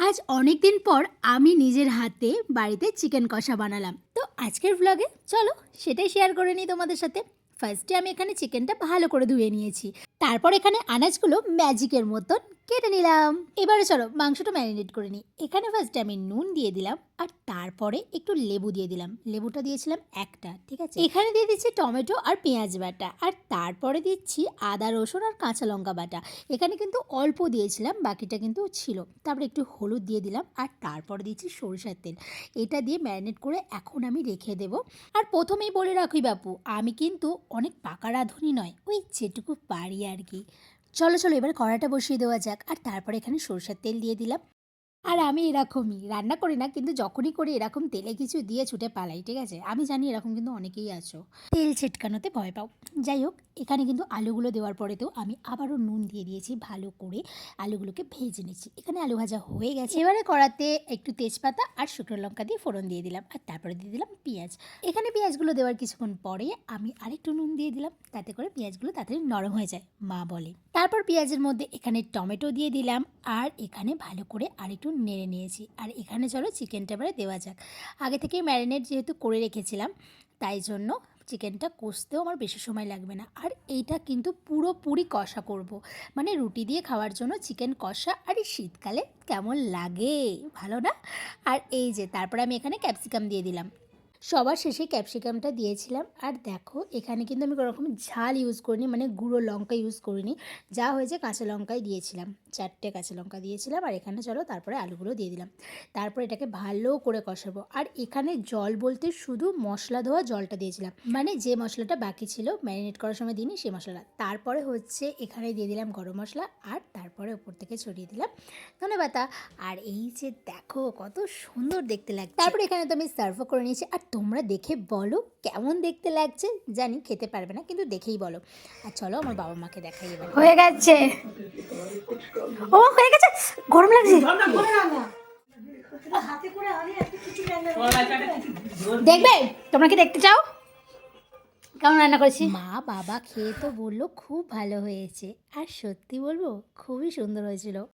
আজ অনেক দিন পর আমি নিজের হাতে বাড়িতে চিকেন কষা বানালাম। তো আজকের ব্লগে চলো সেটাই শেয়ার করে নিই তোমাদের সাথে। ফার্স্টে আমি এখানে চিকেনটা ভালো করে ধুয়ে নিয়েছি, তারপর এখানে আনাজগুলো ম্যাজিকের মতন কেটে নিলাম। এবারে চলো মাংসটা ম্যারিনেট করে নিই। এখানে ফার্স্টে আমি নুন দিয়ে দিলাম আর তারপরে একটু লেবু দিয়ে দিলাম। লেবুটা দিয়েছিলাম একটা, ঠিক আছে। এখানে দিয়ে দিচ্ছি টমেটো আর পেঁয়াজ বাটা, আর তারপরে দিচ্ছি আদা রসুন আর কাঁচা লঙ্কা বাটা। এখানে কিন্তু অল্প দিয়েছিলাম, বাকিটা কিন্তু ছিল। তারপরে একটু হলুদ দিয়ে দিলাম আর তারপরে দিচ্ছি সরিষার তেল। এটা দিয়ে ম্যারিনেট করে এখন আমি রেখে দেবো। আর প্রথমেই বলে রাখি বাপু, আমি কিন্তু অনেক পাকা রাঁধুনি নয়, ওই যেটুকু পারি আর কি। চলো চলো এবার কড়াটা বসিয়ে দেওয়া যাক। আর তারপরে এখানে সরষের তেল দিয়ে দিলাম। আর আমি এরকমই রান্না করি না, কিন্তু যখনই করি এরকম তেলে কিছু দিয়ে ছুটে পালাই, ঠিক আছে। আমি জানি এরকম কিন্তু অনেকেই আছো, তেল ছিটকানোতে ভয় পাও। যাই হোক, এখানে কিন্তু আলুগুলো দেওয়ার পরেতেও আমি আবারও নুন দিয়ে দিয়েছি, ভালো করে আলুগুলোকে ভেজে নিচ্ছি। এখানে আলু ভাজা হয়ে গেছে। এবারে কড়াতে একটু তেজপাতা আর শুকনো লঙ্কা দিয়ে ফোড়ন দিয়ে দিলাম, আর তারপরে দিয়ে দিলাম পেঁয়াজ। এখানে পেঁয়াজগুলো দেওয়ার কিছুক্ষণ পরে আমি আরেকটু নুন দিয়ে দিলাম, তাতে করে পেঁয়াজগুলো তাড়াতাড়ি নরম হয়ে যায় মা বলে। তারপর পেঁয়াজের মধ্যে এখানে টমেটো দিয়ে দিলাম, আর এখানে ভালো করে আরেকটু নেড়ে নিয়েছি। আর এখানে চলো চিকেনটা এবারে দেওয়া যাক। আগে থেকে ম্যারিনেট যেহেতু করে রেখেছিলাম, তাই জন্য চিকেনটা কষতেও আমার বেশি সময় লাগবে না। আর এইটা কিন্তু পুরোপুরি কষা করব, মানে রুটি দিয়ে খাওয়ার জন্য চিকেন কষা। আর এই শীতকালে কেমন লাগে, ভালো না? আর এই যে তারপরে আমি এখানে ক্যাপসিকাম দিয়ে দিলাম। সবার শেষে ক্যাপসিকামটা দিয়েছিলাম। আর দেখো এখানে কিন্তু আমি কোনো রকম ঝাল ইউজ করিনি, মানে গুঁড়ো লঙ্কা ইউজ করিনি। যা হয়েছে কাঁচা লঙ্কাই দিয়েছিলাম, 4টে কাঁচা লঙ্কা দিয়েছিলাম। আর এখানে চলো তারপরে আলুগুলো দিয়ে দিলাম। তারপর এটাকে ভালো করে কষাবো। আর এখানে জল বলতে শুধু মশলা ধোয়া জলটা দিয়েছিলাম, মানে যে মশলাটা বাকি ছিল ম্যারিনেট করার সময় দিইনি সেই মশলাটা। তারপরে হচ্ছে এখানে দিয়ে দিলাম গরম মশলা, আর তারপরে ওপর থেকে ছড়িয়ে দিলাম ধনেপাতা। আর এই যে দেখো কত সুন্দর দেখতে লাগছে। তারপর এখানে তো আমি সার্ভও করে নিয়েছি। আর তোমরা দেখে বলো কেমন দেখতে লাগছে। জানি খেতে পারবে না, কিন্তু দেখেই বলো। আর চলো আমার বাবা মাকে দেখাই এবার। হয়ে গেছে, ও হয়ে গেছে, গরম লাগছে। দেখবে, তোমরা কি দেখতে চাও কেমন রান্না করেছি? মা বাবা খেয়ে তো বললো খুব ভালো হয়েছে, আর সত্যি বলবো খুবই সুন্দর হয়েছিল।